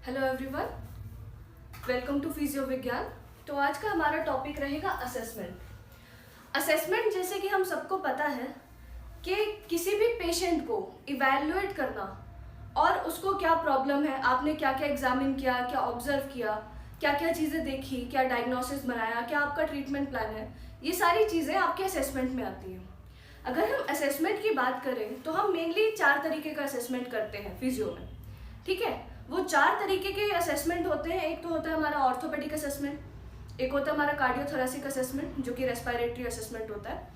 Hello everyone, welcome to physio Vigyan. तो आज का हमारा टॉपिक रहेगा असेसमेंट। असेसमेंट जैसे कि हम सबको पता है कि किसी भी पेशेंट को इवैल्यूएट करना और उसको क्या प्रॉब्लम है, आपने क्या क्या एग्जामिन किया, क्या ऑब्जर्व किया, क्या क्या चीज़ें देखी, क्या डायग्नोसिस बनाया, क्या आपका ट्रीटमेंट प्लान है, ये सारी चीज़ें आपके असेसमेंट में आती हैं। अगर हम असेसमेंट की बात करें तो हम मेनली 4 तरीके का असेसमेंट करते हैं फिजियो में। ठीक है, वो 4 तरीके के असेसमेंट होते हैं। एक तो होता है हमारा ऑर्थोपेडिक असेसमेंट, एक होता है हमारा कार्डियोथोरेसिक असेसमेंट जो कि रेस्पिरेटरी असेसमेंट होता है,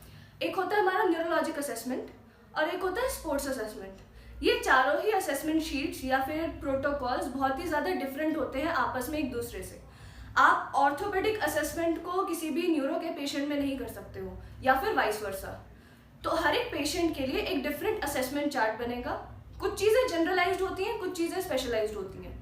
एक होता है हमारा न्यूरोलॉजिक असेसमेंट और एक होता है स्पोर्ट्स असेसमेंट। ये चारों ही असेसमेंट शीट्स या फिर प्रोटोकॉल्स बहुत ही ज़्यादा डिफरेंट होते हैं आपस में एक दूसरे से। आप ऑर्थोपेडिक असेसमेंट को किसी भी न्यूरो के पेशेंट में नहीं कर सकते हो या फिर वाइस वर्सा। तो हर एक पेशेंट के लिए एक डिफरेंट असेसमेंट चार्ट बनेगा। कुछ चीज़ें जनरलाइज्ड होती हैं, कुछ चीज़ें स्पेशलाइज्ड होती हैं।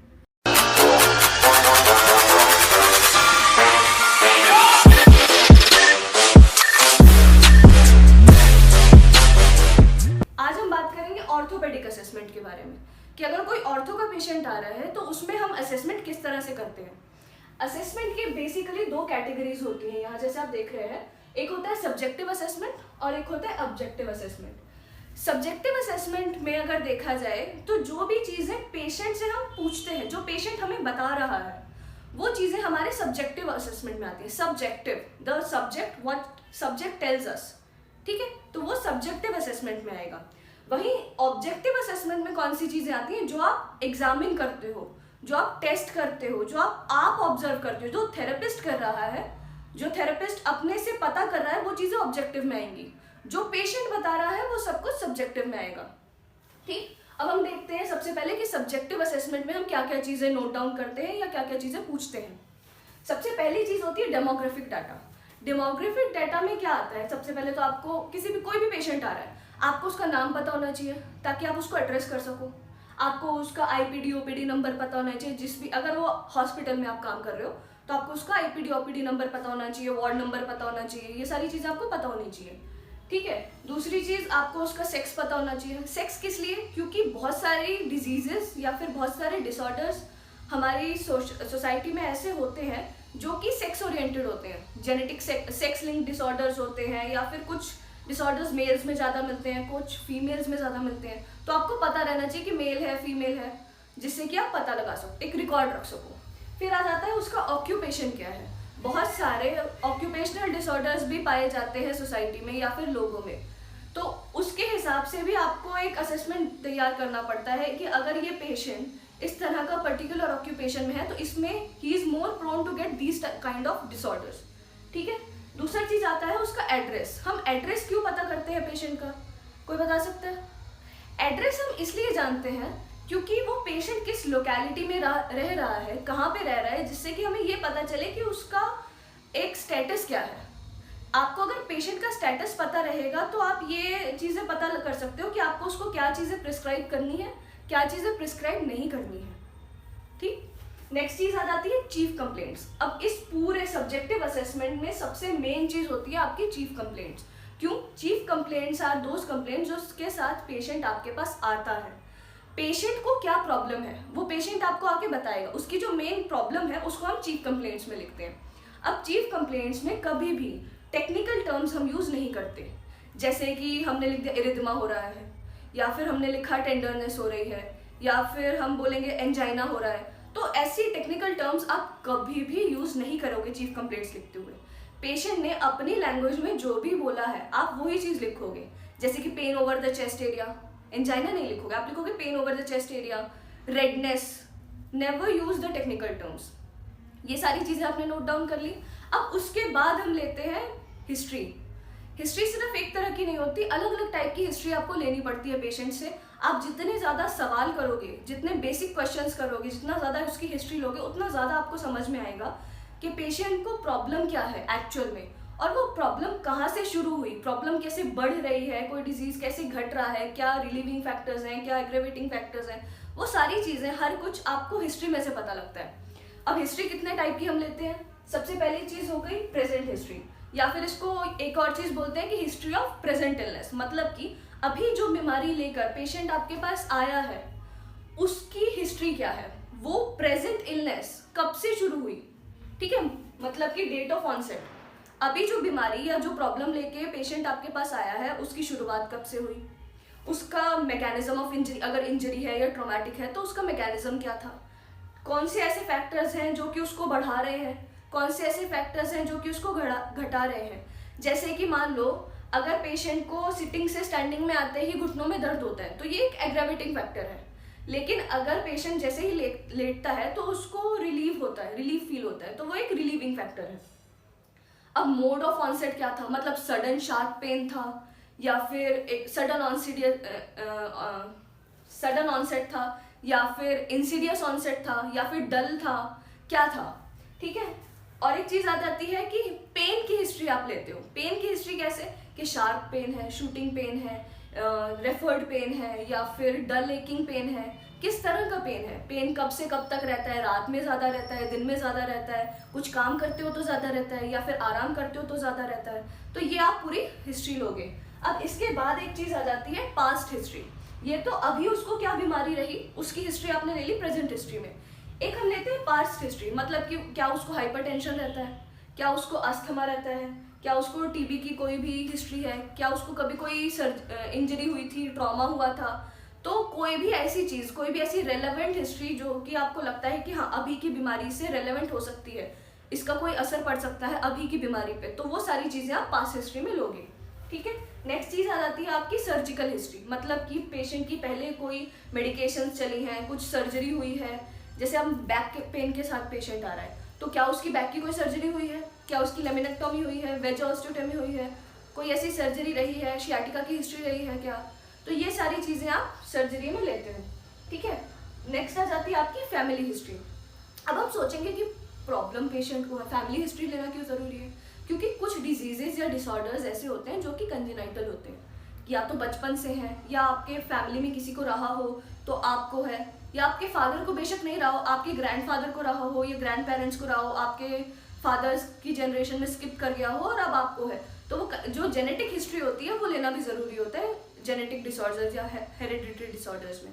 आज हम बात करेंगे ऑर्थोपेडिक असेसमेंट के बारे में कि अगर कोई ऑर्थो का पेशेंट आ रहा है तो उसमें हम असेसमेंट किस तरह से करते हैं। असेसमेंट की बेसिकली 2 कैटेगरीज होती हैं यहाँ जैसे आप देख रहे हैं। एक होता है सब्जेक्टिव असेसमेंट और एक होता है ऑब्जेक्टिव असेसमेंट। सब्जेक्टिव असेसमेंट में अगर देखा जाए तो जो भी चीज़ें पेशेंट से हम पूछते हैं, जो पेशेंट हमें बता रहा है, वो चीज़ें हमारे सब्जेक्टिव असेसमेंट में आती है। Subjective, the subject what subject tells us. ठीक है, तो वो सब्जेक्टिव असेसमेंट में आएगा। वहीं ऑब्जेक्टिव असेसमेंट में कौन सी चीज़ें आती हैं, जो आप एग्जामिन करते हो, जो आप टेस्ट करते हो, जो आप ऑब्जर्व करते हो, जो थेरेपिस्ट कर रहा है, जो थेरेपिस्ट अपने से पता कर रहा है, वो चीज़ें ऑब्जेक्टिव में आएंगी। जो पेशेंट बता रहा है वो सब कुछ सब्जेक्टिव में आएगा। ठीक, अब हम देखते हैं सबसे पहले कि सब्जेक्टिव असेसमेंट में हम क्या क्या चीज़ें नोट डाउन करते हैं या क्या क्या चीज़ें पूछते हैं। सबसे पहली चीज़ होती है डेमोग्राफिक डाटा। डेमोग्राफिक डाटा में क्या आता है, सबसे पहले तो आपको कोई भी पेशेंट आ रहा है, आपको उसका नाम पता होना चाहिए ताकि आप उसको एड्रेस कर सको। आपको उसका आईपीडी ओपीडी नंबर पता होना चाहिए। जिस भी, अगर वो हॉस्पिटल में आप काम कर रहे हो तो आपको उसका आईपीडी ओपीडी नंबर पता होना चाहिए, वार्ड नंबर पता होना चाहिए, ये सारी चीज़ें आपको पता होनी चाहिए। ठीक है, दूसरी चीज़ आपको उसका सेक्स पता होना चाहिए। सेक्स किस लिए, क्योंकि बहुत सारी डिजीजेस या फिर बहुत सारे डिसऑर्डर्स हमारी सोसाइटी में ऐसे होते हैं जो कि सेक्स ओरिएंटेड होते हैं। जेनेटिक सेक्स लिंक डिसऑर्डर्स होते हैं या फिर कुछ डिसऑर्डर्स मेल्स में ज़्यादा मिलते हैं, कुछ फीमेल्स में ज़्यादा मिलते हैं। तो आपको पता रहना चाहिए कि मेल है फीमेल है, जिससे कि आप पता लगा सको, एक रिकॉर्ड रख सको। फिर आ जाता है उसका ऑक्यूपेशन क्या है। बहुत सारे ऑक्यूपेशनल डिसऑर्डर्स भी पाए जाते हैं सोसाइटी में या फिर लोगों में, तो उसके हिसाब से भी आपको एक असेसमेंट तैयार करना पड़ता है कि अगर ये पेशेंट इस तरह का पर्टिकुलर ऑक्यूपेशन में है तो इसमें he is more prone to get these kind of disorders. ठीक है, दूसरा चीज आता है उसका एड्रेस। हम एड्रेस क्यों पता करते हैं पेशेंट का, कोई बता सकता है? एड्रेस हम इसलिए जानते हैं क्योंकि वो पेशेंट किस लोकेलिटी में रह रहा है, कहाँ पे रह रहा है, जिससे कि हमें ये पता चले कि उसका एक स्टेटस क्या है। आपको अगर पेशेंट का स्टेटस पता रहेगा तो आप ये चीज़ें पता कर सकते हो कि आपको उसको क्या चीज़ें प्रिस्क्राइब करनी है, क्या चीज़ें प्रिस्क्राइब नहीं करनी है। ठीक, नेक्स्ट चीज़ आ जाती है चीफ कंप्लेंट्स। अब इस पूरे सब्जेक्टिव असेसमेंट में सबसे मेन चीज़ होती है आपकी चीफ कंप्लेंट्स। क्यों? Chief complaints are those complaints जिसके साथ पेशेंट आपके पास आता है। पेशेंट को क्या प्रॉब्लम है वो पेशेंट आपको आके बताएगा, उसकी जो मेन प्रॉब्लम है उसको हम चीफ कंप्लेंट्स में लिखते हैं। अब चीफ कंप्लेंट्स में कभी भी टेक्निकल टर्म्स हम यूज़ नहीं करते, जैसे कि हमने लिख दिया इरिथमा हो रहा है, या फिर हमने लिखा टेंडरनेस हो रही है, या फिर हम बोलेंगे एंजाइना हो रहा है। तो ऐसी टेक्निकल टर्म्स आप कभी भी यूज़ नहीं करोगे चीफ कंप्लेंट्स लिखते हुए। पेशेंट ने अपनी लैंग्वेज में जो भी बोला है आप वही चीज़ लिखोगे। जैसे कि pain over the chest area, angina नहीं लिखोगे, आप लिखोगे pain over the chest area, redness. Never use the technical terms. ये सारी चीज़ें आपने नोट डाउन कर ली। अब उसके बाद हम लेते हैं हिस्ट्री। हिस्ट्री सिर्फ एक तरह की नहीं होती, अलग अलग टाइप की हिस्ट्री आपको लेनी पड़ती है पेशेंट से। आप जितने ज़्यादा सवाल करोगे, जितने बेसिक क्वेश्चंस करोगे, जितना ज़्यादा उसकी हिस्ट्री लोगे, उतना ज़्यादा आपको समझ में आएगा कि पेशेंट को प्रॉब्लम क्या है एक्चुअल में, और वो प्रॉब्लम कहाँ से शुरू हुई, प्रॉब्लम कैसे बढ़ रही है, कोई डिजीज़ कैसे घट रहा है, क्या रिलीविंग फैक्टर्स हैं, क्या एग्रेवेटिंग फैक्टर्स हैं, वो सारी चीज़ें हर कुछ आपको हिस्ट्री में से पता लगता है। अब हिस्ट्री कितने टाइप की हम लेते हैं? सबसे पहली चीज़ हो गई प्रेजेंट हिस्ट्री, या फिर इसको एक और चीज़ बोलते हैं कि हिस्ट्री ऑफ प्रेजेंट इलनेस। मतलब कि अभी जो बीमारी लेकर पेशेंट आपके पास आया है उसकी हिस्ट्री क्या है, वो प्रेजेंट इलनेस कब से शुरू हुई, ठीक है, मतलब कि डेट ऑफ ऑनसेट, अभी जो बीमारी या जो प्रॉब्लम लेके पेशेंट आपके पास आया है उसकी शुरुआत कब से हुई, उसका मैकेनिज्म ऑफ इंजरी, अगर इंजरी है या ट्रॉमेटिक है तो उसका मैकेनिज्म क्या था, कौन से ऐसे फैक्टर्स हैं जो कि उसको बढ़ा रहे हैं, कौन से ऐसे फैक्टर्स हैं जो कि उसको घटा रहे हैं। जैसे कि मान लो अगर पेशेंट को सिटिंग से स्टैंडिंग में आते ही घुटनों में दर्द होता है तो ये एक एग्रावेटिंग फैक्टर है, लेकिन अगर पेशेंट जैसे ही लेटता है तो उसको रिलीफ होता है, रिलीफ फील होता है, तो वो एक रिलीविंग फैक्टर है। अब मोड ऑफ ऑनसेट क्या था, मतलब सडन शार्प पेन था या फिर एक सडन ऑनसेट था या फिर इंसीडियस ऑनसेट था या फिर डल था, क्या था, ठीक है। और एक चीज आ जाती है कि पेन की हिस्ट्री आप लेते हो, पेन की हिस्ट्री कैसे, कि शार्प पेन है, शूटिंग पेन है, रेफर्ड पेन है या फिर डल एकिंग पेन है, किस तरह का पेन है, पेन कब से कब तक रहता है, रात में ज़्यादा रहता है, दिन में ज़्यादा रहता है, कुछ काम करते हो तो ज़्यादा रहता है या फिर आराम करते हो तो ज़्यादा रहता है, तो ये आप पूरी हिस्ट्री लोगे। अब इसके बाद एक चीज़ आ जाती है पास्ट हिस्ट्री, ये तो अभी उसको क्या बीमारी रही उसकी हिस्ट्री आपने ले ली प्रेजेंट हिस्ट्री में। एक हम लेते हैं पास्ट हिस्ट्री, मतलब कि क्या उसको हाइपरटेंशन रहता है, क्या उसको अस्थमा रहता है, क्या उसको टीबी की कोई भी हिस्ट्री है, क्या उसको कभी कोई इंजरी हुई थी, ट्रॉमा हुआ था, तो कोई भी ऐसी चीज़, कोई भी ऐसी रेलेवेंट हिस्ट्री जो कि आपको लगता है कि हाँ अभी की बीमारी से रेलेवेंट हो सकती है, इसका कोई असर पड़ सकता है अभी की बीमारी पे, तो वो सारी चीज़ें आप पास्ट हिस्ट्री में लोगे, ठीक है। नेक्स्ट चीज़ आ जाती है आपकी सर्जिकल हिस्ट्री, मतलब कि पेशेंट की पहले कोई मेडिकेशंस चली हैं, कुछ सर्जरी हुई है, जैसे हम बैक पेन के साथ पेशेंट आ रहा है तो क्या उसकी बैक की कोई सर्जरी हुई है, क्या उसकी लेमिनेक्टोमी हुई है, वेज ऑस्टियोटोमी हुई है, कोई ऐसी सर्जरी रही है, शियाटिका की हिस्ट्री रही है क्या, तो ये सारी चीज़ें आप सर्जरी में लेते हो, ठीक है। नेक्स्ट आ जाती है आपकी फैमिली हिस्ट्री। अब हम सोचेंगे कि प्रॉब्लम पेशेंट को है, फैमिली हिस्ट्री लेना क्यों ज़रूरी है, क्योंकि कुछ डिजीजेज या डिसऑर्डर्स ऐसे होते हैं जो कि कंजेनाइटल होते हैं, या तो बचपन से हैं या आपके फैमिली में किसी को रहा हो तो आपको है, या आपके फादर को बेशक नहीं रहा हो, आपके ग्रैंडफादर को रहा हो या ग्रैंड पेरेंट्स को रहा हो, आपके फादर्स की जनरेशन में स्किप कर गया हो और अब आपको है, तो वो जो जेनेटिक हिस्ट्री होती है वो लेना भी ज़रूरी होता है जेनेटिक डिसऑर्डर्स या हेरिडिटरी डिसऑर्डर्स में।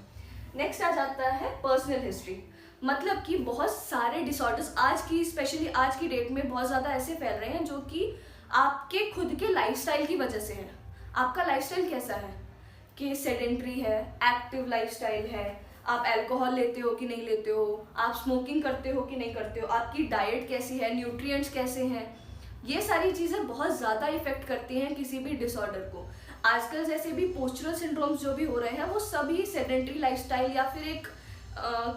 नेक्स्ट आ जाता है पर्सनल हिस्ट्री, मतलब कि बहुत सारे डिसऑर्डर्स आज की, स्पेशली आज की डेट में बहुत ज़्यादा ऐसे फैल रहे हैं जो कि आपके खुद के लाइफस्टाइल की वजह से है। आपका लाइफस्टाइल कैसा है, कि सेडेंट्री है, एक्टिव लाइफस्टाइल है, आप अल्कोहल लेते हो कि नहीं लेते हो, आप स्मोकिंग करते हो कि नहीं करते हो, आपकी डाइट कैसी है, न्यूट्रिएंट्स कैसे हैं, ये सारी चीज़ें बहुत ज़्यादा इफेक्ट करती हैं किसी भी डिसऑर्डर को। आजकल जैसे भी पोस्चरल सिंड्रोम्स जो भी हो रहे हैं वो सभी सेडेंट्री लाइफस्टाइल या फिर एक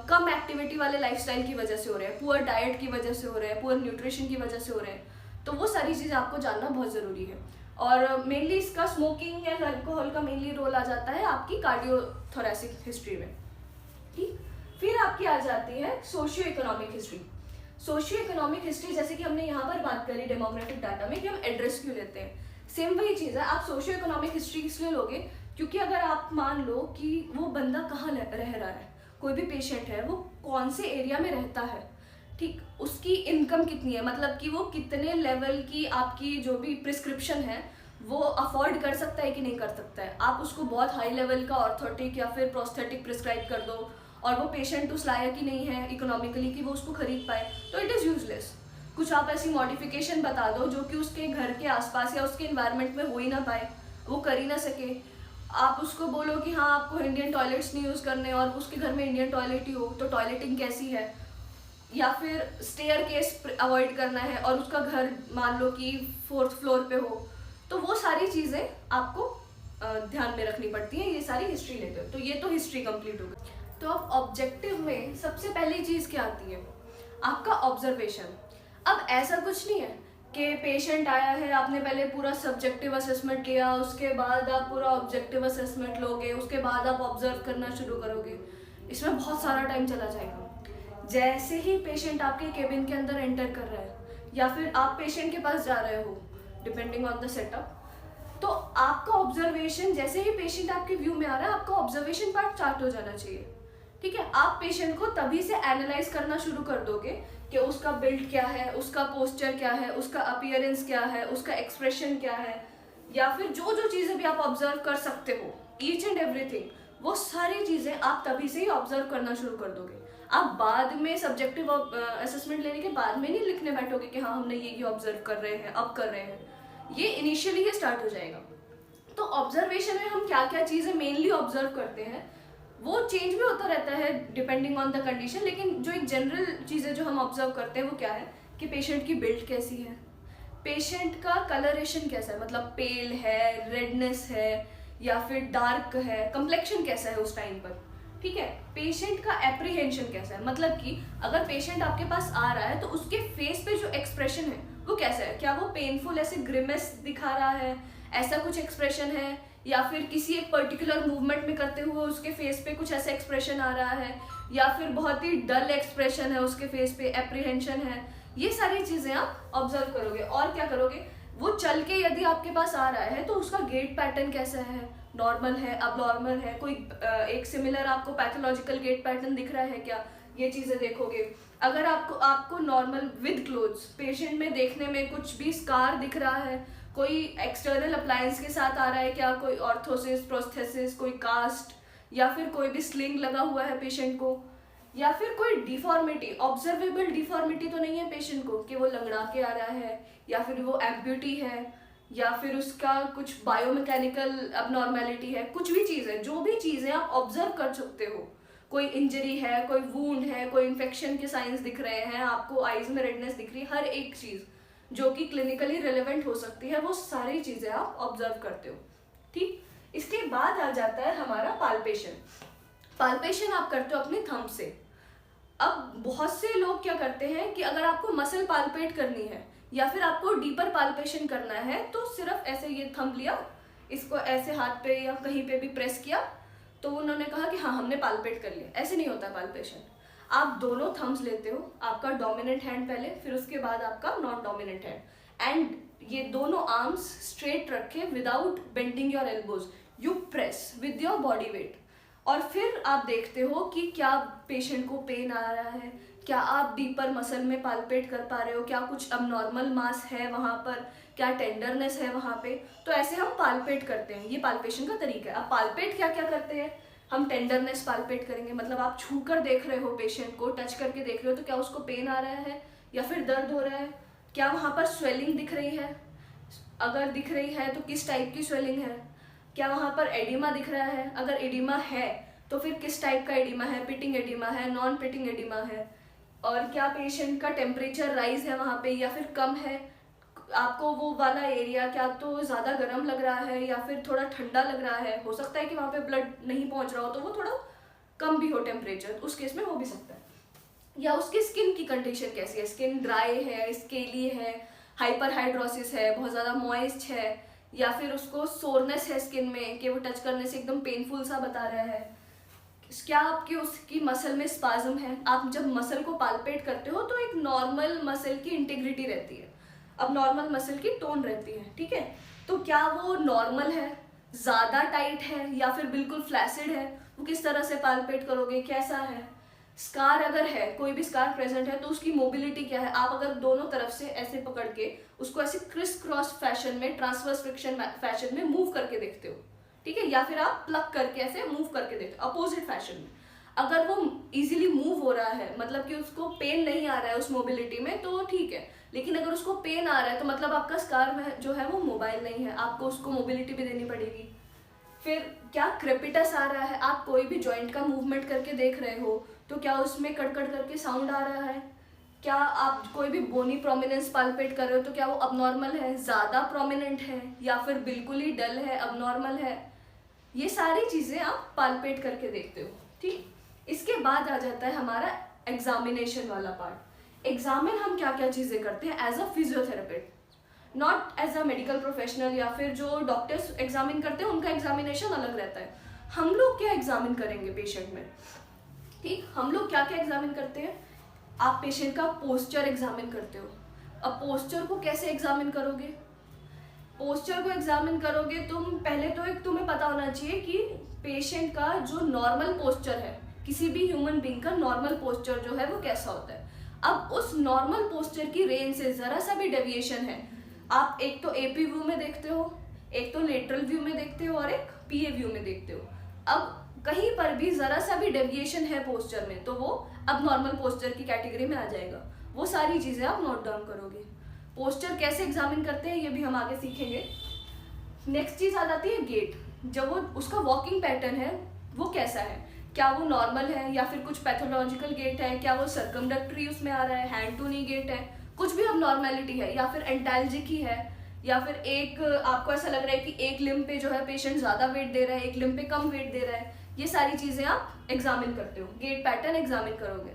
कम एक्टिविटी वाले लाइफस्टाइल की वजह से हो रहे हैं, पुअर डाइट की वजह से हो रहे हैं, पुअर न्यूट्रिशन की वजह से हो रहे हैं, तो वो सारी चीज़ें आपको जानना बहुत ज़रूरी है। और मेनली इसका स्मोकिंग या अल्कोहल का मेनली रोल आ जाता है आपकी कार्डियोथोरेसिक हिस्ट्री में, ठीक। फिर आपकी आ जाती है socio economic history. Socio economic history जैसे कि हमने यहाँ पर बात करी डेमोग्राफिक डाटा में कि हम एड्रेस क्यों लेते हैं, सेम वही चीज़ है, आप सोशियो इकोनॉमिक हिस्ट्री इसलिए लोगे क्योंकि अगर आप मान लो कि वो बंदा कहाँ रह रहा है, कोई भी पेशेंट है वो कौन से एरिया में रहता है, ठीक, उसकी इनकम कितनी है, मतलब कि वो कितने लेवल की आपकी जो भी प्रिस्क्रिप्शन है वो अफोर्ड कर सकता है कि नहीं कर सकता है, आप उसको बहुत हाई लेवल का ऑर्थोटिक या फिर प्रोस्थेटिक प्रिस्क्राइब कर दो और वो पेशेंट उस लायक ही नहीं है इकोनॉमिकली कि वो उसको खरीद पाए, तो इट इज़ यूजलेस। कुछ आप ऐसी मॉडिफिकेशन बता दो जो कि उसके घर के आसपास या उसके इन्वायरमेंट में हो ही ना पाए, वो कर ही ना सके, आप उसको बोलो कि हाँ आपको इंडियन टॉयलेट्स नहीं यूज़ करने और उसके घर में इंडियन टॉयलेट ही हो, तो टॉयलेटिंग कैसी है, या फिर स्टेयर केस अवॉइड करना है और उसका घर मान लो कि 4th फ्लोर पे हो, तो वो सारी चीज़ें आपको ध्यान में रखनी पड़ती हैं, ये सारी हिस्ट्री लेते हो, तो ये तो हिस्ट्री कंप्लीट हो गई। तो अब ऑब्जेक्टिव में सबसे पहली चीज़ क्या आती है, आपका ऑब्जर्वेशन। अब ऐसा कुछ नहीं है कि पेशेंट आया है, आपने पहले पूरा सब्जेक्टिव असेसमेंट लिया, उसके बाद आप पूरा ऑब्जेक्टिव असेसमेंट लोगे, उसके बाद आप ऑब्जर्व करना शुरू करोगे, इसमें बहुत सारा टाइम चला जाएगा। जैसे ही पेशेंट आपके केबिन के अंदर एंटर कर रहा है या फिर आप पेशेंट के पास जा रहे हो, डिपेंडिंग ऑन द सेटअप, तो आपका ऑब्जर्वेशन, जैसे ही पेशेंट आपके व्यू में आ रहा है आपका ऑब्जर्वेशन पार्ट स्टार्ट हो जाना चाहिए, ठीक है। आप पेशेंट को तभी से एनालाइज करना शुरू कर दोगे कि उसका बिल्ड क्या है, उसका पोस्चर क्या है, उसका अपीयरेंस क्या है, उसका एक्सप्रेशन क्या है, या फिर जो जो चीज़ें भी आप ऑब्जर्व कर सकते हो, ईच एंड एवरीथिंग, वो सारी चीज़ें आप तभी से ही ऑब्जर्व करना शुरू कर दोगे। आप बाद में सब्जेक्टिव असेसमेंट लेने के बाद में नहीं लिखने बैठोगे कि हाँ हमने ये ऑब्जर्व कर रहे हैं, अब कर रहे हैं। ये इनिशियली ये स्टार्ट हो जाएगा। तो ऑब्जर्वेशन में हम क्या क्या चीज़ें मेनली ऑब्जर्व करते हैं वो चेंज भी होता रहता है डिपेंडिंग ऑन द कंडीशन, लेकिन जो एक जनरल चीज़ें जो हम ऑब्जर्व करते हैं वो क्या है कि पेशेंट की बिल्ड कैसी है, पेशेंट का कलरेशन कैसा है, मतलब पेल है, रेडनेस है या फिर डार्क है, कम्प्लेक्शन कैसा है उस टाइम पर, ठीक है। पेशेंट का एप्रीहेंशन कैसा है, मतलब कि अगर पेशेंट आपके पास आ रहा है तो उसके फेस पे जो एक्सप्रेशन है वो कैसा है, क्या वो पेनफुल ऐसे ग्रिमेस दिखा रहा है, ऐसा कुछ एक्सप्रेशन है, या फिर किसी एक पर्टिकुलर मूवमेंट में करते हुए उसके फेस पे कुछ ऐसा एक्सप्रेशन आ रहा है, या फिर बहुत ही डल एक्सप्रेशन है उसके फेस पे, एप्रीहेंशन है। ये सारी चीज़ें आप ऑब्जर्व करोगे। और क्या करोगे, वो चल के यदि आपके पास आ रहा है तो उसका गेट पैटर्न कैसा है, नॉर्मल है, अब नॉर्मल है, कोई एक सिमिलर आपको पैथोलॉजिकल गेट पैटर्न दिख रहा है क्या, ये चीज़ें देखोगे। अगर आपको नॉर्मल विद क्लोथ्स पेशेंट में देखने में कुछ भी स्कार दिख रहा है, कोई एक्सटर्नल अप्लायंस के साथ आ रहा है क्या, कोई ऑर्थोसिस, प्रोस्थेसिस, कोई कास्ट, या फिर कोई भी स्लिंग लगा हुआ है पेशेंट को, या फिर कोई डिफॉर्मिटी, ऑब्जर्वेबल डिफॉर्मिटी तो नहीं है पेशेंट को कि वो लंगड़ा के आ रहा है, या फिर वो एम्प्यूटी है, या फिर उसका कुछ बायोमैकेनिकल अबनॉर्मेलिटी है, कुछ भी चीज़ है, जो भी चीज़ें आप ऑब्जर्व कर सकते हो, कोई इंजरी है, कोई वूंड है, कोई इन्फेक्शन के साइंस दिख रहे हैं आपको, आईज में रेडनेस दिख रही है, हर एक चीज़ जो कि क्लिनिकली रिलेवेंट हो सकती है वो सारी चीज़ें आप ऑब्जर्व करते हो, ठीक। इसके बाद आ जाता है हमारा पाल्पेशन। पाल्पेशन आप करते हो अपने थंब से। अब बहुत से लोग क्या करते हैं कि अगर आपको मसल पाल्पेट करनी है या फिर आपको डीपर पाल्पेशन करना है तो सिर्फ ऐसे ये थंब लिया, इसको ऐसे हाथ पे या कहीं पे भी प्रेस किया तो उन्होंने कहा कि हाँ हमने पाल्पेट कर लिया। ऐसे नहीं होता पाल्पेशन। आप दोनों थम्स लेते हो, आपका डोमिनेंट हैंड पहले, फिर उसके बाद आपका नॉन डोमिनेंट हैंड, एंड ये दोनों आर्म्स स्ट्रेट रखे without bending your elbows, you press with your body weight, और फिर आप देखते हो कि क्या पेशेंट को पेन आ रहा है, क्या आप डीपर मसल में पाल्पेट कर पा रहे हो, क्या कुछ अबनॉर्मल मास है वहाँ पर, क्या टेंडरनेस है वहाँ पे। तो ऐसे हम पाल्पेट करते हैं, ये पाल्पेशन का तरीका है। अब पाल्पेट क्या क्या करते हैं, हम टेंडरनेस पाल्पेट करेंगे, मतलब आप छू कर देख रहे हो पेशेंट को, टच करके देख रहे हो तो क्या उसको पेन आ रहा है या फिर दर्द हो रहा है, क्या वहाँ पर स्वेलिंग दिख रही है, अगर दिख रही है तो किस टाइप की स्वेलिंग है, क्या वहाँ पर एडिमा दिख रहा है, अगर एडिमा है तो फिर किस टाइप का एडिमा है, पिटिंग एडिमा है, नॉन पिटिंग एडिमा है, और क्या पेशेंट का टेम्परेचर राइज है वहाँ पे या फिर कम है, आपको वो वाला एरिया क्या तो ज़्यादा गर्म लग रहा है या फिर थोड़ा ठंडा लग रहा है, हो सकता है कि वहाँ पे ब्लड नहीं पहुँच रहा हो तो वो थोड़ा कम भी हो टेम्परेचर, उस केस में हो भी सकता है। या उसकी स्किन की कंडीशन कैसी है, स्किन ड्राई है, स्केली है, हाइपर हाइड्रोसिस है, बहुत ज़्यादा मॉइस्ट है, या फिर उसको सोरनेस है स्किन में कि वो टच करने से एकदम पेनफुल सा बता रहा है, क्या आपकी उसकी मसल में स्पाज्म है। आप जब मसल को पाल्पेट करते हो तो एक नॉर्मल मसल की इंटीग्रिटी रहती है, अब नॉर्मल मसल की टोन रहती है, ठीक है। तो क्या वो नॉर्मल है, ज़्यादा टाइट है या फिर बिल्कुल फ्लैसिड है, वो किस तरह से पाल्पेट करोगे, कैसा है। स्कार अगर है, कोई भी स्कार प्रेजेंट है तो उसकी मोबिलिटी क्या है, आप अगर दोनों तरफ से ऐसे पकड़ के उसको ऐसे क्रिस क्रॉस फैशन में, ट्रांसवर्स फ्रिक्शन फैशन में मूव करके देखते हो, ठीक है, या फिर आप प्लग करके ऐसे मूव करके देखते हो अपोजिट फैशन में। अगर वो इजीली मूव हो रहा है, मतलब कि उसको पेन नहीं आ रहा है उस मोबिलिटी में, तो ठीक है, लेकिन अगर उसको पेन आ रहा है तो मतलब आपका स्कार जो है वो मोबाइल नहीं है, आपको उसको मोबिलिटी भी देनी पड़ेगी। फिर क्या क्रेपिटस आ रहा है, आप कोई भी जॉइंट का मूवमेंट करके देख रहे हो तो क्या उसमें कड़कड़ करके साउंड आ रहा है, क्या आप कोई भी बोनी प्रोमिनेंस पाल्पेट कर रहे हो तो क्या वो अबनॉर्मल है, ज़्यादा प्रोमिनेंट है, या फिर बिल्कुल ही डल है, अबनॉर्मल है। ये सारी चीज़ें आप पाल्पेट करके देखते हो, ठीक। इसके बाद आ जाता है हमारा एग्जामिनेशन वाला पार्ट। एग्जामिन हम क्या क्या चीज़ें करते हैं as a physiotherapist, not as a medical professional, या फिर जो डॉक्टर्स एग्जामिन करते हैं उनका एग्जामिनेशन अलग रहता है। हम लोग क्या एग्जामिन करेंगे पेशेंट में, ठीक। हम लोग क्या क्या एग्जामिन करते हैं, आप पेशेंट का पोस्चर एग्जामिन करते हो। अब पोस्चर को कैसे एग्जामिन करोगे, पोस्चर को एग्जामिन करोगे तुम पहले तो एक तुम्हें पता होना चाहिए कि पेशेंट का जो नॉर्मल पोस्चर है, किसी भी ह्यूमन बीइंग का नॉर्मल पोस्चर जो है वो कैसा होता है। अब उस नॉर्मल पोस्चर की रेंज से ज़रा सा भी डेविएशन है, आप एक तो एपी व्यू में देखते हो, एक तो लेटरल व्यू में देखते हो और एक पीए व्यू में देखते हो। अब कहीं पर भी ज़रा सा भी डेविएशन है पोस्चर में तो वो अब नॉर्मल पोस्चर की कैटेगरी में आ जाएगा। वो सारी चीज़ें आप नोट डाउन करोगे। पोस्चर कैसे एग्जामिन करते हैं ये भी हम आगे सीखेंगे। नेक्स्ट चीज़ आ जाती है गेट। जब वो उसका वॉकिंग पैटर्न है वो कैसा है, क्या वो नॉर्मल है या फिर कुछ पैथोलॉजिकल गेट है, क्या वो सर्कमडक्टरी उसमें आ रहा है, हैंड टू नी गेट है, कुछ भी अब नॉर्मेलिटी है, या फिर एंटाल्जिक ही है, या फिर एक आपको ऐसा लग रहा है कि एक लिम्ब पे जो है पेशेंट ज़्यादा वेट दे रहा है, एक लिम्ब पे कम वेट दे रहा है। ये सारी चीज़ें आप एग्जामिन करते हो, गेट पैटर्न एग्जामिन करोगे।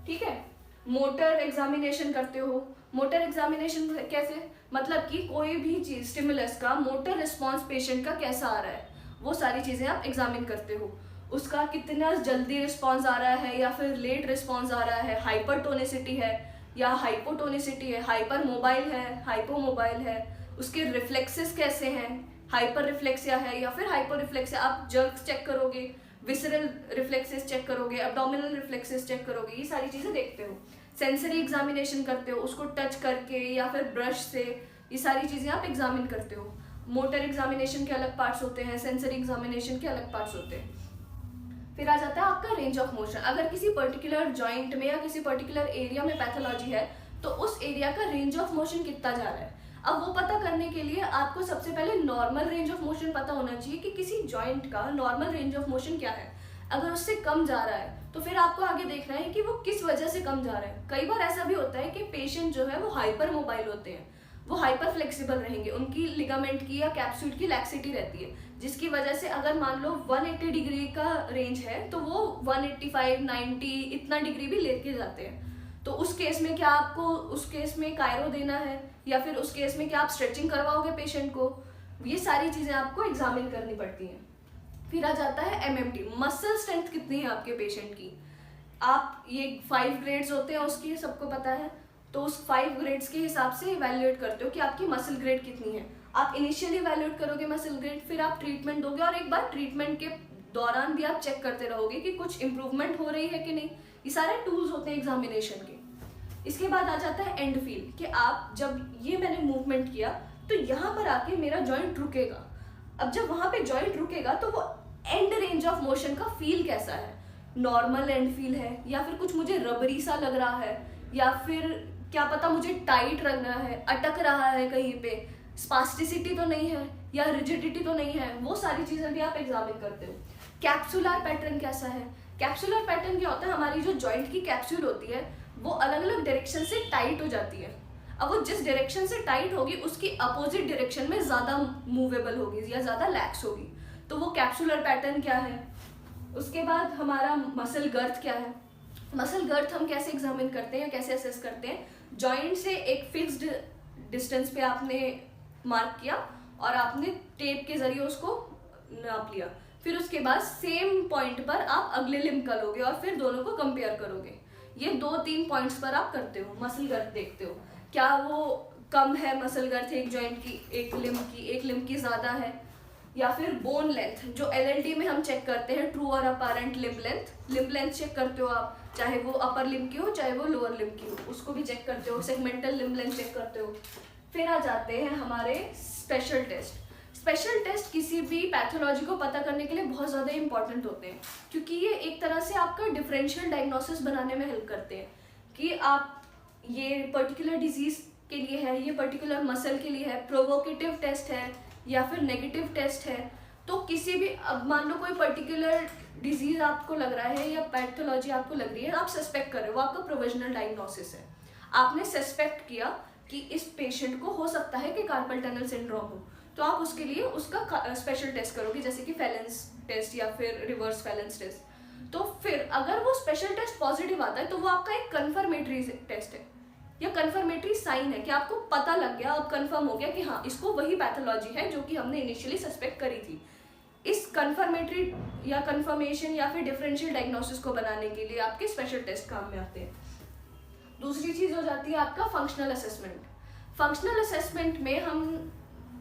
ठीक है। मोटर एग्जामिनेशन करते हो। मोटर एग्जामिनेशन कैसे, मतलब कि कोई भी चीज़ स्टिमुलस का मोटर रिस्पॉन्स पेशेंट का कैसा आ रहा है, वो सारी चीज़ें आप एग्जामिन करते हो। उसका कितना जल्दी रिस्पॉन्स आ रहा है या फिर लेट रिस्पॉन्स आ रहा है, हाइपरटोनिसिटी है या हाइपोटोनिसिटी है, हाइपर मोबाइल है, हाइपोमोबाइल है, उसके रिफ्लेक्सेस कैसे हैं, हाइपर रिफ्लेक्सिया है या फिर हाइपर रिफ्लेक्सिया। आप जर्क्स चेक करोगे, विसरल रिफ्लेक्सेस चेक करोगे, एब्डोमिनल रिफ्लेक्सेस चेक करोगे, ये सारी चीज़ें देखते हो। सेंसरी एग्जामिनेशन करते हो, उसको टच करके या फिर ब्रश से, ये सारी चीज़ें आप एग्जामिन करते हो। मोटर एग्जामिनेशन के अलग पार्ट्स होते हैं, सेंसरी एग्जामिनेशन के अलग पार्ट्स होते हैं। फिर आ जाता है आपका रेंज ऑफ मोशन। अगर किसी पर्टिकुलर जॉइंट में या किसी पर्टिकुलर एरिया में पैथोलॉजी है तो उस एरिया का रेंज ऑफ मोशन कितना जा रहा है। अब वो पता करने के लिए आपको सबसे पहले नॉर्मल रेंज ऑफ मोशन पता होना चाहिए कि किसी जॉइंट का नॉर्मल रेंज ऑफ मोशन क्या है। अगर उससे कम जा रहा है तो फिर आपको आगे देखना है कि वो किस वजह से कम जा रहा है। कई बार ऐसा भी होता है कि पेशेंट जो है वो हाइपर मोबाइल होते हैं, वो हाइपर फ्लेक्सिबल रहेंगे, उनकी लिगामेंट की या कैप्सूल की लैक्सिटी रहती है, जिसकी वजह से अगर मान लो 180 डिग्री का रेंज है तो वो 185, 90 इतना डिग्री भी लेके जाते हैं। तो उस केस में क्या आपको उस केस में कायरो देना है या फिर उस केस में क्या आप स्ट्रेचिंग करवाओगे पेशेंट को, ये सारी चीज़ें आपको एग्जामिन करनी पड़ती हैं। फिर आ जाता है एमएमटी, मसल स्ट्रेंथ कितनी है आपके पेशेंट की। आप ये 5 ग्रेड्स होते हैं उसकी सबको पता है, तो उस 5 ग्रेड्स के हिसाब से इवैल्यूएट करते हो कि आपकी मसल ग्रेड कितनी है। आप इनिशियली इवैल्यूएट करोगे मसल ग्रेड, फिर आप ट्रीटमेंट दोगे और एक बार ट्रीटमेंट के दौरान भी आप चेक करते रहोगे कि कुछ इंप्रूवमेंट हो रही है कि नहीं। ये सारे टूल्स होते हैं एग्जामिनेशन के। इसके बाद आ जाता है एंड फील, कि आप जब ये मैंने मूवमेंट किया तो यहाँ पर आके मेरा जॉइंट रुकेगा। अब जब वहाँ पे जॉइंट रुकेगा तो वो एंड रेंज ऑफ मोशन का फील कैसा है, नॉर्मल एंड फील है या फिर कुछ मुझे रबरी सा लग रहा है या फिर क्या पता मुझे टाइट लग रहा है, अटक रहा है कहीं पे, स्पास्टिसिटी तो नहीं है या रिजिडिटी तो नहीं है, वो सारी चीज़ें भी आप एग्जामिन करते हो। कैप्सुलर पैटर्न कैसा है, कैप्सुलर पैटर्न क्या होता है, हमारी जो जॉइंट की कैप्सूल होती है वो अलग अलग डायरेक्शन से टाइट हो जाती है। अब वो जिस डायरेक्शन से टाइट होगी उसकी अपोजिट डायरेक्शन में ज़्यादा मूवेबल होगी या ज़्यादा लैक्स होगी, तो वो कैप्सुलर पैटर्न क्या है। उसके बाद हमारा मसल गर्थ क्या है। मसल गर्थ हम कैसे एग्जामिन करते हैं, कैसे असेस करते हैं, जॉइंट से एक फिक्स्ड डिस्टेंस पे आपने मार्क किया और आपने टेप के जरिए उसको नाप लिया, फिर उसके बाद सेम पॉइंट पर आप अगले लिम्ब का लोगे और फिर दोनों को कंपेयर करोगे। ये 2-3 पॉइंट्स पर आप करते हो, मसल गर्थ देखते हो, क्या वो कम है मसल गर्थ एक जॉइंट की, एक लिम्ब की ज़्यादा है, या फिर बोन लेंथ जो एलएलडी में हम चेक करते हैं, ट्रू और अपारेंट लिम्ब लेंथ चेक करते हो आप, चाहे वो अपर लिम्ब की हो चाहे वो लोअर लिम्ब की हो, उसको भी चेक करते हो, सेगमेंटल लिम्ब लेंथ चेक करते हो। फिर आ जाते हैं हमारे स्पेशल टेस्ट। स्पेशल टेस्ट किसी भी पैथोलॉजी को पता करने के लिए बहुत ज़्यादा इंपॉर्टेंट होते हैं, क्योंकि ये एक तरह से आपका डिफरेंशियल डायग्नोसिस बनाने में हेल्प करते हैं कि आप ये पर्टिकुलर डिजीज़ के लिए है, ये पर्टिकुलर मसल के लिए है, प्रोवोकेटिव टेस्ट है या फिर नेगेटिव टेस्ट है। तो किसी भी, अब मान लो कोई पर्टिकुलर डिजीज़ आपको लग रहा है या पैथोलॉजी आपको लग रही है, आप सस्पेक्ट कर रहे हो, वो आपका प्रोविजनल डायग्नोसिस है। आपने सस्पेक्ट किया कि इस पेशेंट को हो सकता है कि कार्पल टनल सिंड्रोम हो, तो आप उसके लिए उसका स्पेशल टेस्ट करोगे, जैसे कि फैलेंस टेस्ट या फिर रिवर्स फैलेंस टेस्ट। तो फिर अगर वो स्पेशल टेस्ट पॉजिटिव आता है तो वो आपका एक कन्फर्मेटरी टेस्ट है या कन्फर्मेटरी साइन है कि आपको पता लग गया, अब कन्फर्म हो गया कि हाँ इसको वही पैथोलॉजी है जो कि हमने इनिशियली सस्पेक्ट करी थी। इस कन्फर्मेटरी या कन्फर्मेशन या फिर डिफरेंशियल डायग्नोसिस को बनाने के लिए आपके स्पेशल टेस्ट काम में आते हैं। दूसरी चीज़ हो जाती है आपका फंक्शनल असेसमेंट। फंक्शनल असेसमेंट में हम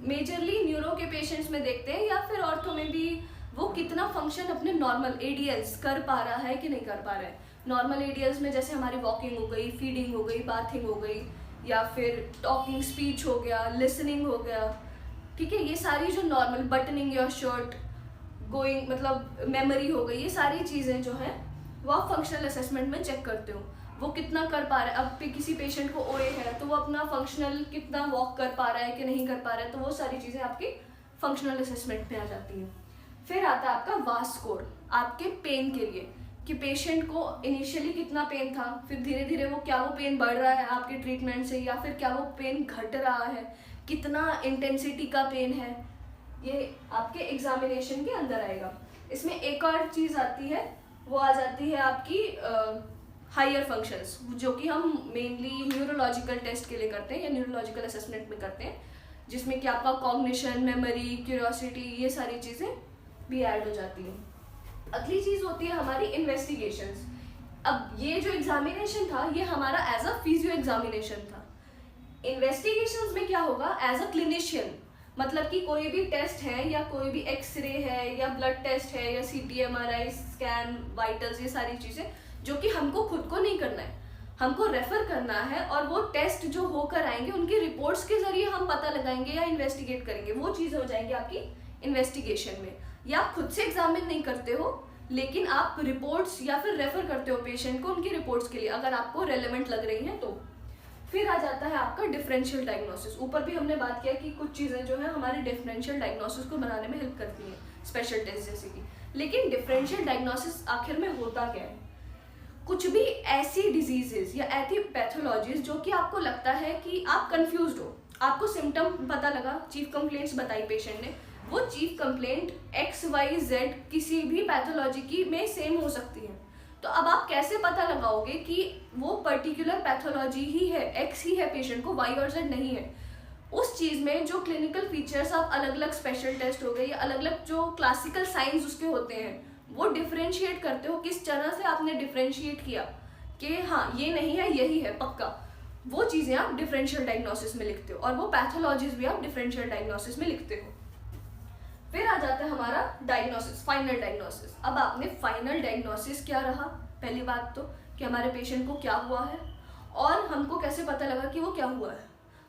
मेजरली न्यूरो के पेशेंट्स में देखते हैं या फिर ऑर्थो में भी, वो कितना फंक्शन अपने नॉर्मल एडीएल्स कर पा रहा है कि नहीं कर पा रहा है। नॉर्मल एडीएल्स में जैसे हमारी वॉकिंग हो गई, फीडिंग हो गई, बाथिंग हो गई, या फिर टॉकिंग स्पीच हो गया, लिसनिंग हो गया, ठीक है, ये सारी जो normal buttoning your shirt, going मतलब मेमोरी हो गई, ये सारी चीज़ें जो हैं वो आप फंक्शनल असेसमेंट में चेक करते हो वो कितना कर पा रहा है। अब किसी पेशेंट को ओए है तो वो अपना फंक्शनल कितना वॉक कर पा रहा है कि नहीं कर पा रहा है, तो वो सारी चीज़ें आपकी फंक्शनल असेसमेंट में आ जाती हैं। फिर आता है आपका वास्ट स्कोर आपके पेन के लिए, कि पेशेंट को इनिशियली कितना पेन था, फिर धीरे धीरे वो क्या वो पेन बढ़ रहा है आपके ट्रीटमेंट से, या फिर क्या वो पेन घट रहा है, कितना इंटेंसिटी का पेन है, ये आपके एग्जामिनेशन के अंदर आएगा। इसमें एक और चीज़ आती है, वो आ जाती है आपकी हायर फंक्शंस, जो कि हम मेनली न्यूरोलॉजिकल टेस्ट के लिए करते हैं या न्यूरोलॉजिकल असेसमेंट में करते हैं, जिसमें कि आपका कॉग्निशन, मेमोरी, क्यूरियोसिटी, ये सारी चीज़ें भी ऐड हो जाती हैं। अगली चीज़ होती है हमारी इन्वेस्टिगेशंस। अब ये जो एग्जामिनेशन था ये हमारा एज अ फिजियो एग्जामिनेशन था। इन्वेस्टिगेशंस में क्या होगा, एज अ क्लिनिशियन, मतलब कि कोई भी टेस्ट है या कोई भी एक्सरे है या ब्लड टेस्ट है या CT, MRI स्कैन, वाइटल्स, ये सारी चीज़ें जो कि हमको खुद को नहीं करना है, हमको रेफर करना है, और वो टेस्ट जो होकर आएंगे उनकी रिपोर्ट्स के जरिए हम पता लगाएंगे या इन्वेस्टिगेट करेंगे, वो चीज़ हो जाएंगी आपकी इन्वेस्टिगेशन में। या आप खुद से एग्जामिन नहीं करते हो, लेकिन आप रिपोर्ट्स या फिर रेफर करते हो पेशेंट को उनकी रिपोर्ट्स के लिए, अगर आपको रेलेवेंट लग रही हैं तो। फिर आ जाता है आपका डिफरेंशियल डायग्नोसिस। ऊपर भी हमने बात किया कि कुछ चीज़ें जो है हमारे डिफरेंशियल डायग्नोसिस को बनाने में हेल्प करती हैं, स्पेशल टेस्ट जैसे कि। लेकिन डिफरेंशियल डायग्नोसिस आखिर में होता क्या है? कुछ भी ऐसी डिजीजेस या ऐसी पैथोलॉजीज जो कि आपको लगता है कि आप कंफ्यूज्ड हो, आपको सिम्टम पता लगा, चीफ कंप्लेंट्स बताई पेशेंट ने, वो चीफ कंप्लेंट XYZ किसी भी पैथोलॉजी की में सेम हो सकती है, तो अब आप कैसे पता लगाओगे कि वो पर्टिकुलर पैथोलॉजी ही है, X ही है पेशेंट को, Y और Z नहीं है? उस चीज़ में जो क्लिनिकल फीचर्स आप अलग अलग स्पेशल टेस्ट हो गए या अलग अलग जो क्लासिकल साइंस उसके होते हैं, वो डिफ्रेंशिएट करते हो, किस तरह से आपने डिफ्रेंशिएट किया कि हाँ ये नहीं है यही है पक्का, वो चीज़ें आप डिफरेंशियल डायग्नोसिस में लिखते हो, और वो पैथोलॉजीज भी आप डिफरेंशियल डायग्नोसिस में लिखते हो। फिर आ जाता है हमारा डायग्नोसिस, फाइनल डायग्नोसिस। अब आपने फाइनल डायग्नोसिस क्या रहा, पहली बात तो कि हमारे पेशेंट को क्या हुआ है और हमको कैसे पता लगा कि वो क्या हुआ है,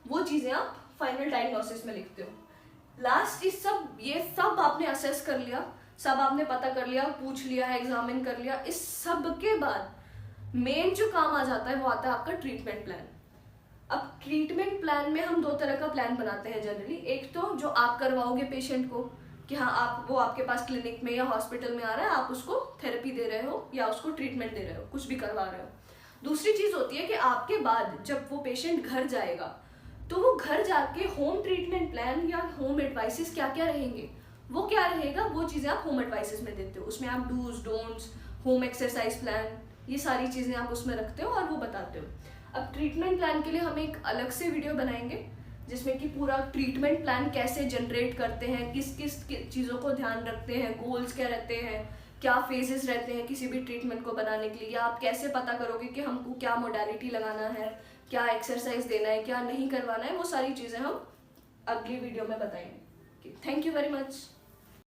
वो चीज़ें आप फाइनल डायग्नोसिस में लिखते हो। लास्ट इस सब ये सब आपने असेस कर लिया, सब आपने पता कर लिया, पूछ लिया है, एग्जामिन कर लिया, इस सब के बाद मेन जो काम आ जाता है वो आता है आपका ट्रीटमेंट प्लान। अब ट्रीटमेंट प्लान में हम दो तरह का प्लान बनाते हैं जनरली। एक तो जो आप करवाओगे पेशेंट को कि हाँ आप वो आपके पास क्लिनिक में या हॉस्पिटल में आ रहा है, आप उसको थेरेपी दे रहे हो या उसको ट्रीटमेंट दे रहे हो, कुछ भी करवा रहे हो। दूसरी चीज़ होती है कि आपके बाद जब वो पेशेंट घर जाएगा तो वो घर जाके होम ट्रीटमेंट प्लान या होम एडवाइसेस क्या क्या रहेंगे, वो क्या रहेगा, वो चीज़ें आप होम एडवाइसेस में देते हो। उसमें आप dos don'ts, home exercise plan, ये सारी चीज़ें आप उसमें रखते हो और वो बताते हो। अब ट्रीटमेंट प्लान के लिए हम एक अलग से वीडियो बनाएंगे जिसमें कि पूरा ट्रीटमेंट प्लान कैसे जनरेट करते हैं, किस किस चीज़ों को ध्यान रखते हैं, गोल्स क्या रहते हैं, क्या फेजेस रहते हैं किसी भी ट्रीटमेंट को बनाने के लिए, या आप कैसे पता करोगे कि हमको क्या मोडालिटी लगाना है, क्या एक्सरसाइज देना है, क्या नहीं करवाना है, वो सारी चीज़ें हम अगली वीडियो में बताएंगे। Thank you very much.